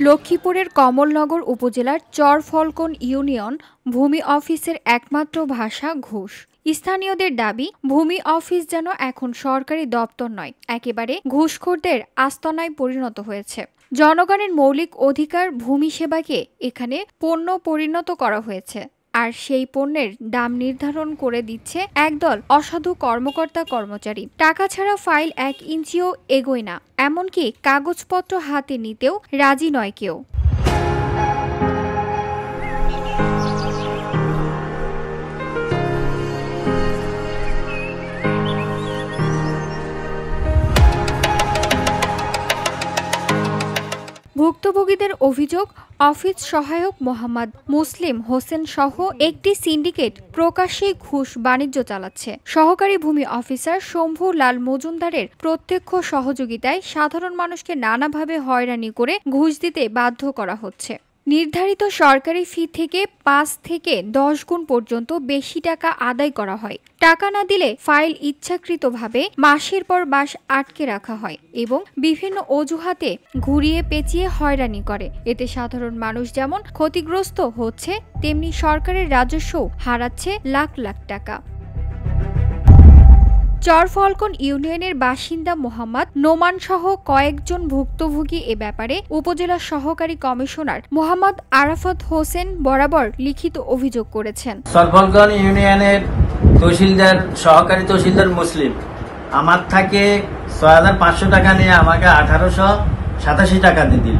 লক্ষ্মীপুরের কমলনগর উপজেলার চরফলকন ইউনিয়ন ভূমি অফিসের একমাত্র ভাষা ঘুষ। স্থানীয়দের দাবি, ভূমি অফিস যেন এখন সরকারি দপ্তর নয়, একেবারে ঘুষখোরদের আস্তানায় পরিণত হয়েছে। জনগণের মৌলিক অধিকার ভূমি সেবাকে এখানে পণ্য পরিণত করা হয়েছে। আর সেই পণ্যের দাম নির্ধারণ করে দিচ্ছে একদল অসাধু কর্মকর্তা কর্মচারী। টাকা ছাড়া ফাইল 1 ইঞ্চিও এগোয় না, এমনকি কাগজপত্র হাতে নিতেও রাজি নয় কেউ। ভুক্তভোগীদের অভিযোগ, অফিস সহায়ক মোহাম্মদ মুসলিম হোসেন সহ একটি সিন্ডিকেট প্রকাশ্যেই ঘুষ বাণিজ্য চালাচ্ছে। সহকারী ভূমি অফিসার শম্ভু লাল মজুমদারের প্রত্যক্ষ সহযোগিতায় সাধারণ মানুষকে নানাভাবে হয়রানি করে ঘুষ দিতে বাধ্য করা হচ্ছে। নির্ধারিত সরকারি ফি থেকে 5 থেকে 10 গুণ পর্যন্ত বেশি টাকা আদায় করা হয়। টাকা না দিলে ফাইল ইচ্ছাকৃতভাবে মাসের পর মাস আটকে রাখা হয় এবং বিভিন্ন অজুহাতে ঘুরিয়ে পেঁচিয়ে হয়রানি করে। এতে সাধারণ মানুষ যেমন ক্ষতিগ্রস্ত হচ্ছে, তেমনি সরকারের রাজস্বও হারাচ্ছে লাখ লাখ টাকা। চরফলকন ইউনিয়নের বাসিন্দা মোহাম্মদ নোমান সহ কয়েকজন ভুক্তভোগী এ ব্যাপারে উপজেলা সহকারী কমিশনার মোহাম্মদ আরাফাত হোসেন বরাবর লিখিত অভিযোগ করেছেন। চরফলকন ইউনিয়নের তহসিলদার, সহকারী তহসিলদার মুসলিম আমার থেকে ৬৫০০ টাকা নিয়ে আমাকে ১৮৮৭ টাকা দিয়ে দিল।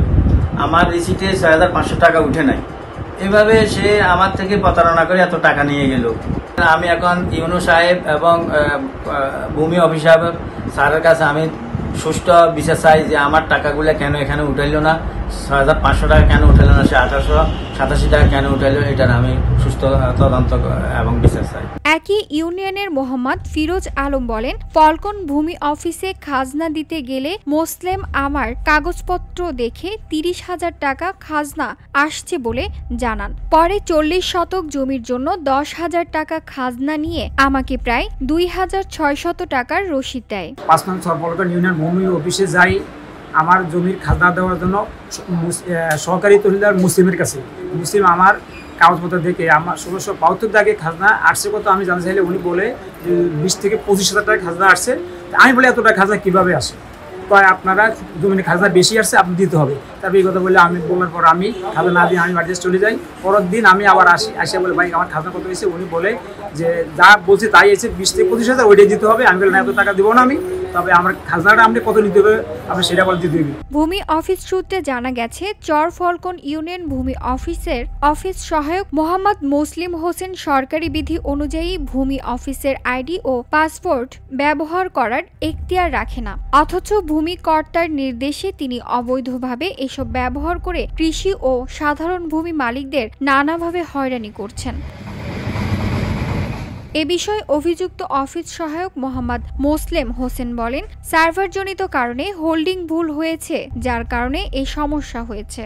আমার রিসিটে ৬৫০০ টাকা উঠে নাই। এভাবে সে আমার থেকে প্রতারণা করে এত টাকা নিয়ে গেল। আমি এখন ইউনো সাহেব এবং ভূমি অফিসার স্যারের কাছে আমি সুষ্ঠু বিচার চাই যে আমার টাকাগুলো কেন এখানে উঠাইলো না, ৬৫০০ টাকা কেন উঠাইলো না, সে ১৮৮৭ টাকা কেন উঠাইলো, এটার আমি সুস্থ তদন্ত এবং বিচার চাই। একই ইউনিয়নের মোহাম্মদ ফিরোজ আলম বলেন, ফলকন ভূমি অফিসে খাজনা দিতে গেলে মুসলিম আমার কাগজপত্র দেখে ৩০,০০০ টাকা খাজনা আসছে বলে জানান। পরে ৪০ শতক জমির জন্য ১০,০০০ টাকা খাজনা নিয়ে আমাকে প্রায় ২,৬০০ টাকার রসিদ দেয়। ৫ নং চরফলকন ইউনিয়ন ভূমি অফিসে যাই আমার জমির খাজনা দেওয়ার জন্য সহকারী তহসিলদার মুসলিমের কাছে। মুসলিম আমার কাগজপত্র দেখে আমার ১৬৭২ টাকা খাজনা আসছে কত আমি জানতে চাইলে উনি বলে যে ২০ থেকে ২৫,০০০ টাকা খাজনা আসছে। আমি বলে এত টাকা খাজনা কীভাবে আসে? কয় আপনারা জমির খাজনা বেশি আসছে, আপনি দিতে হবে। তারপরে এই কথা বলে আমি বলার পর আমি খাজনা না দিয়ে আমি বাড়িতে চলে যাই। পরের দিন আমি আবার আসি বলে ভাই আমার খাজনা কত হয়েছে? উনি বলে যে যা বলছে তাই এসে ২০ থেকে ২৫,০০০ ওইটাই দিতে হবে। আমি বলে না, এত টাকা দেবো না আমি, তবে আমার খাজনাটা আপনি কত নিতে হবে আপনি সেটা বলে দিতে হবে। ভূমি অফিস সূত্রে জানা গেছে, চরফলকন ইউনিয়ন ভূমি অফিসের অফিস সহায়ক মোহাম্মদ মুসলিম হোসেন সরকারি বিধি অনুযায়ী ভূমি অফিসের আইডি ও পাসপোর্ট ব্যবহার করার এখতিয়ার রাখে না, অথচ ভূমি কর্তার নির্দেশে তিনি অবৈধভাবে এসব ব্যবহার করে কৃষি ও সাধারণ ভূমি মালিকদের নানাভাবে হয়রানি করছেন। এ বিষয়ে অভিযুক্ত অফিস সহায়ক মোহাম্মদ মুসলিম হোসেন বলেন, সার্ভারজনিত কারণে হোল্ডিং ভুল হয়েছে, যার কারণে এই সমস্যা হয়েছে।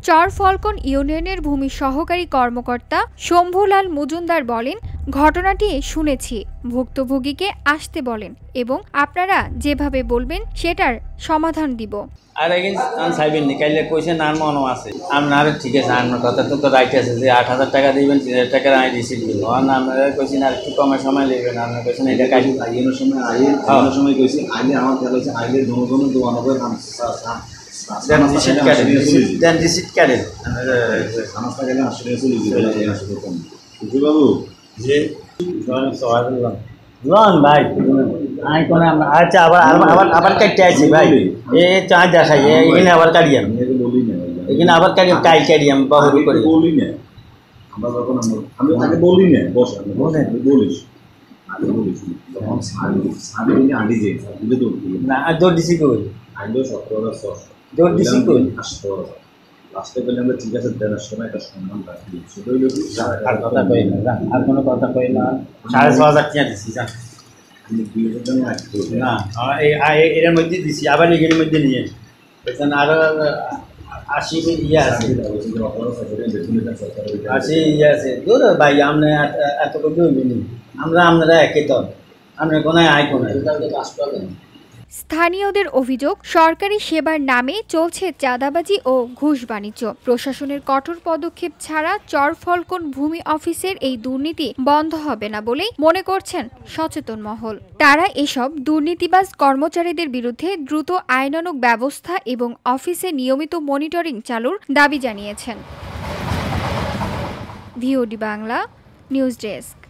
চরফলকন ইউনিয়নের ভূমি সহকারী কর্মকর্তা শম্ভু লাল মজুমদার বলেন, ঘটনাটি শুনেছি, ভুক্তভোগীকে আসতে বলেন এবং আপনারা যেভাবে বলবেন সেটার সমাধান দিব। আর একদিন চাইবেন নি, কাইলে কইছে নার মনও আছে আপনার, ঠিক আছে আপনার কথা তো রাইট আছে যে ৮,০০০ টাকা দিবেন, ৩,০০০ টাকার আমি রিসিট দিব। আপনারা কইছেন আর একটু কমের সময় নেবেন, আপনার কইছেন এটা কাজ আইনের সময় আইনের সময় কইছি আইনে আমার খেয়াল হয়েছে আইনের দোনো দোয়ানো রিসিট কাটেন সমস্যা গেলে আসলে চলে যাবে বাবু যে ভাই আই কোন আচ্ছা আবার কাটতে আছি ভাই, এ চা দেখাই এখানে আবার কাটিয়াম, এখানে আবার কাটিয়াম বাবু করে বলি না আমরা যখন আমি আগে বলি না বস বলিস আগে বলিস তখন সাড়ে আগে যে না দৌড় দিছি কই আইলো ১৭ দৌড় দিছি কই লাস্টে বলে আমরা ঠিক আছে দেওয়ার সময় একটা সম্মান রাখি, সেটাই লোক আর কথা কই না, আর কোনো কথা কই না। ৬,৫০০ টাকা দিছি যা আমি ২০০০ টাকা না এর মধ্যে দিছি, আবার এর মধ্যে নিয়ে এখানে আর ৮০ ইয়ে আছে, ৮০ ইয়ে আছে। দূর ভাই আমরা এত করে আমরা আপনারা একই দল, আমরা কোনো আয় কোনো স্থানীয়দের অভিযোগ, সরকারি সেবার নামে চলছে চাঁদাবাজি ও ঘুষ বাণিজ্য। প্রশাসনের কঠোর পদক্ষেপ ছাড়া চরফলকন ভূমি অফিসের এই দুর্নীতি বন্ধ হবে না বলেই মনে করছেন সচেতন মহল। তারা এসব দুর্নীতিবাজ কর্মচারীদের বিরুদ্ধে দ্রুত আইনানুগ ব্যবস্থা এবং অফিসে নিয়মিত মনিটরিং চালুর দাবি জানিয়েছেন। VOD Bangla news desk.